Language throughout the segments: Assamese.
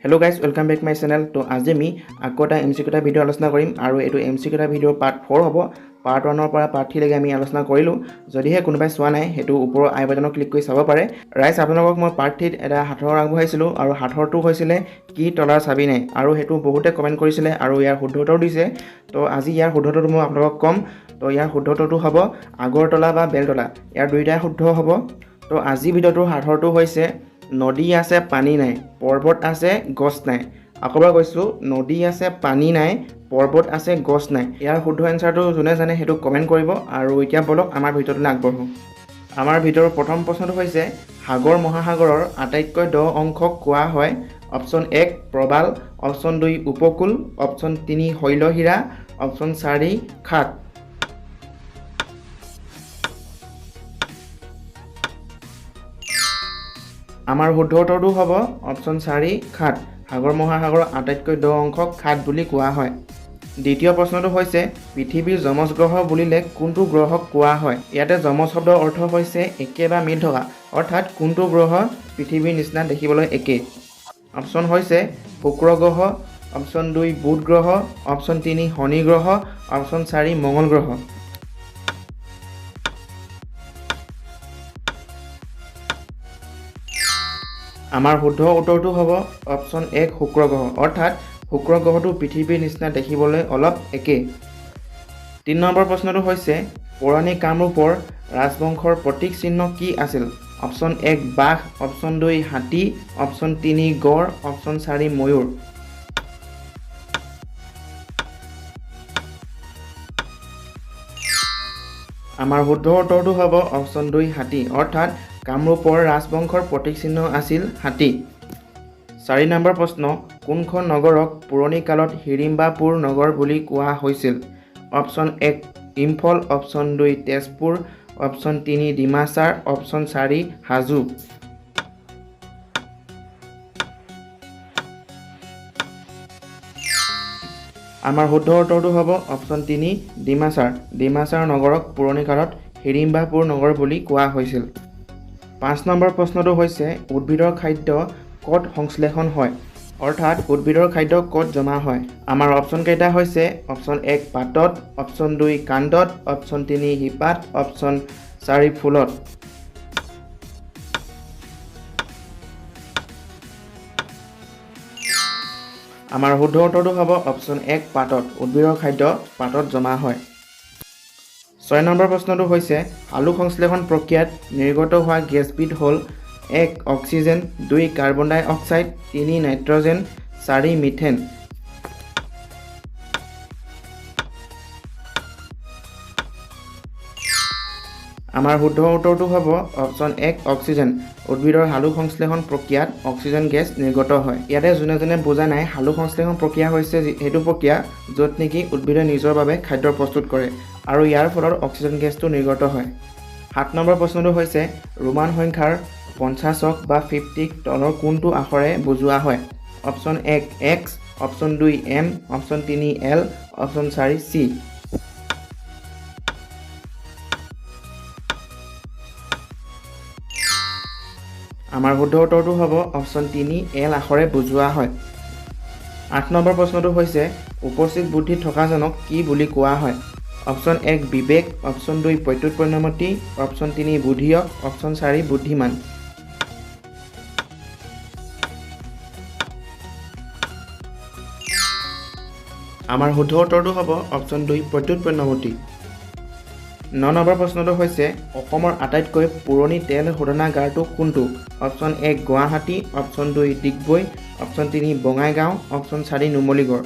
Hello guys, welcome back my channel. To আজি আমি আকৌ এটা MCQ টা ভিডিও আলোচনা কৰিম আৰু এটো MCQ টা ভিডিও পাৰ্ট 4 হ'ব। পাৰ্ট 1 ৰ পৰা পাৰ্ট 3 লৈকে আমি আলোচনা কৰিলো। যদিহে কোনোবাই চোৱা নাই হেতু ওপৰৰ আই বাটনত ক্লিক কৰি চাব পাৰে। ৰাইজ আপোনালোকক মই পাৰ্ট 3 এটা হাতৰ আগবঢ়াইছিলো আৰু হাতৰটো হৈছিলে কি তলাৰ চাবি নাই আৰু হেতু বহুতে কমেন্ট কৰিছিলে আৰু ইয়াৰ শুদ্ধতাও দিছে। তো আজি ইয়াৰ শুদ্ধতাটো মই আপোনালোকক কম। তো ইয়াৰ শুদ্ধতাটো হ'ব আগৰ তলা বা বেল তলা। ইয়াৰ দুইটাই শুদ্ধ হ'ব। তো আজি ভিডিওটো হাতৰটো হৈছে নদী আছে পানী নাই পৰ্বত আছে গছ নাই আকবাৰ কৈছো নদী আছে পানী নাই পৰ্বত আছে গছ নাই ইয়াৰ শুদ্ধ এনসাৰটো জনে জানে হেতু কমেন্ট কৰিব আৰু এতিয়া বলক আমাৰ ভিডিওটো আগবঢ়ো আমাৰ ভিডিওৰ প্ৰথম প্ৰশ্নটো হৈছে সাগৰ মহাসাগৰৰ আটাইতকৈ দ অংশক কোৱা হয় অপচন 1 প্ৰবাল অপচন 2 উপকূল অপচন 3 শৈলহীৰা অপচন 4 খাট আমাৰ শুদ্ধ উত্তৰটো হ'ব অপচন 4 খাট সাগৰ মহাসাগৰৰ আটাইতকৈ দ অংশক খাট বুলি কোৱা হয় দ্বিতীয় প্ৰশ্নটো হৈছে পৃথিৱীৰ যমজ গ্ৰহ বুলিলে কোনটো গ্ৰহক কোৱা হয় ইয়াতে যমজ শব্দৰ অৰ্থ হৈছে একে বা মিল থকা অৰ্থাৎ কোনটো গ্ৰহ পৃথিৱীৰ নিচিনা দেখিবলৈ একে অপচন হৈছে শুক্ৰ গ্ৰহ অপচন 2 বুধ গ্ৰহ অপচন 3 শনি গ্ৰহ অপচন 4 মঙ্গল গ্ৰহ আমাৰ শুদ্ধ উত্তৰটো হ'ব অপচন 1 শুক্ৰ গ্ৰহ অৰ্থাৎ শুক্ৰ গ্ৰহটো পৃথিৱীৰ নিচিনা দেখিবলৈ অলপ একে 3 নম্বৰ প্ৰশ্নটো হৈছে পৌৰাণিক কামৰূপৰ ৰাজবংশৰ প্ৰতীক চিহ্ন কি আছিল অপচন 1 বাঘ অপচন 2 হাতী অপচন 3 গড় অপচন 4 ময়ূৰ আমাৰ শুদ্ধ উত্তৰটো হ'ব অপচন 2 হাতী অৰ্থাৎ কামৰূপৰ ৰাজবংশৰ প্ৰতীক চিহ্ন আছিল হাতী 4 নম্বৰ প্ৰশ্ন কোনখন নগৰক পুৰণি কালত হিৰিম্বাপুৰ নগৰ বুলি কোৱা হৈছিল option 1 Imphal option 2 Tezpur option 3 ডিমাচাৰ অপচন 4 হাজো আমাৰ শুদ্ধ উত্তৰটো হ'ব অপচন 3 ডিমাচাৰ নগৰক পুৰণি কালত হিৰিম্বাপুৰ নগৰ বুলি কোৱা হৈছিল 5 নম্বৰ প্ৰশ্নটো হৈছে উদ্ভিদৰ খাদ্য কত সংশ্লেষণ হয় অৰ্থাৎ উদ্ভিদৰ খাদ্য কত জমা হয় আমাৰ অপচন কেইটা হৈছে অপচন 1 পাতত অপচন 2 কাণ্ডত অপচন 3 হিপাত অপচন 4 ফুলত আমাৰ শুদ্ধ উত্তৰটো হ'ব অপচন 1 পাতত উদ্ভিদৰ খাদ্য পাতত জমা হয় 6 নম্বৰ প্ৰশ্নটো হৈছে আলু সংশ্লেষণ প্ৰক্ৰিয়াত নিৰ্গত হোৱা গেছবিধ হ'ল 1 অক্সিজেন 2 কাৰ্বন ডাই অক্সাইড 3 নাইট্ৰজেন 4 মিথেন আমাৰ শুদ্ধ উত্তৰটো হ'ব অপচন 1 অক্সিজেন উদ্ভিদৰ আলু সংশ্লেষণ প্ৰক্ৰিয়াত অক্সিজেন গেছ নিৰ্গত হয় ইয়াতে জনে বুজা নাই আলু সংশ্লেষণ প্ৰক্ৰিয়া হৈছে হেতু প্ৰক্ৰিয়া য'ত নেকি উদ্ভিদে নিজৰ বাবে খাদ্য প্ৰস্তুত কৰে আৰু ইয়াৰ ফলত অক্সিজেন গেছটো নিৰ্গত হয় 7 নম্বৰ প্ৰশ্নটো হৈছে ৰোমান সংখ্যাৰ 50ক বা 50ক তলৰ কোনটো আখৰে বুজোৱা হয় option 1 x option 2 m option 3 l option 4 c আমাৰ শুদ্ধ উত্তৰটো হ'ব অপচন 3 l আখৰে বুজোৱা হয় 8 নম্বৰ প্ৰশ্নটো হৈছে উপস্থিত বুদ্ধি থকাজনক কি বুলি কোৱা হয় অপচন 1 বিবেক অপচন 2 প্ৰত্যুৎপন্নমতি অপচন 3 বুদ্ধিয়ক অপচন 4 বুদ্ধিমান আমাৰ শুদ্ধ উত্তৰটো হ'ব অপচন 2 প্ৰত্যুৎপন্নমতি 9 নম্বৰ প্ৰশ্নটো হৈছে অসমৰ আটাইতকৈ পুৰণি তেল শোধনাগাৰটো কোনটো option 1 Guwahati option 2 Digboi option 3 Bongaigaon option 4 Numaligarh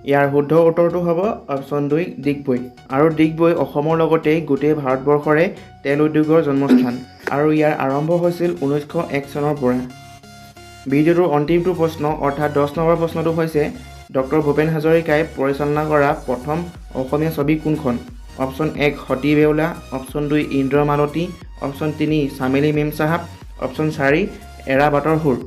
ইয়াৰ শুদ্ধ উত্তৰটো হ'ব অপচন 2 ডিগবৈ আৰু ডিগবৈ অসমৰ লগতে গোটেই ভাৰতবৰ্ষৰে তেল উদ্যোগৰ জন্মস্থান আৰু ইয়াৰ আৰম্ভ হৈছিল 1901 চনৰ পৰা ভিডিওটোৰ অন্তিমটো প্ৰশ্ন অৰ্থাৎ 10 নম্বৰ প্ৰশ্নটো হৈছে ডক্টৰ ভূপেন হাজৰিকাই পৰিচালনা কৰা প্ৰথম অসমীয়া ছবি কোনখন অপচন 1 সতী বেউলা অপচন 2 ইন্দ্ৰমালতী অপচন 3 চামেলি মেম সাহাব অপচন 4 এৰা বাটৰ সুৰ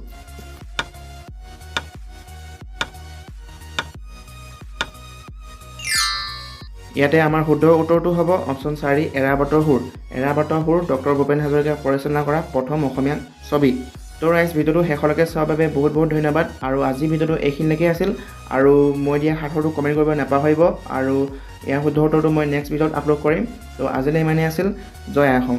ইয়াতে আমাৰ শুদ্ধ উত্তৰটো হ'ব অপশ্যন 4 এৰাবাটৰ সুৰ। এৰাবাটৰ সুৰ ডক্টৰ ভূপেন হাজৰিকাই পৰিচালনা কৰা প্ৰথম অসমীয়া ছবি। তো ৰাইজ ভিডিঅ'টো শেষলৈকে চোৱাৰ বাবে বহুত বহুত ধন্যবাদ। আৰু আজি ভিডিঅ'টো এইখিনিলৈকে আছিল। আৰু মই দিয়া সাঁথৰটো কমেণ্ট কৰিব নাপাহৰিব। আৰু ইয়াৰ শুদ্ধ উত্তৰটো মই নেক্সট ভিডিঅ'ত আপলোড কৰিম। তো আজিলৈ ইমানেই আছিল। জয় আহোম।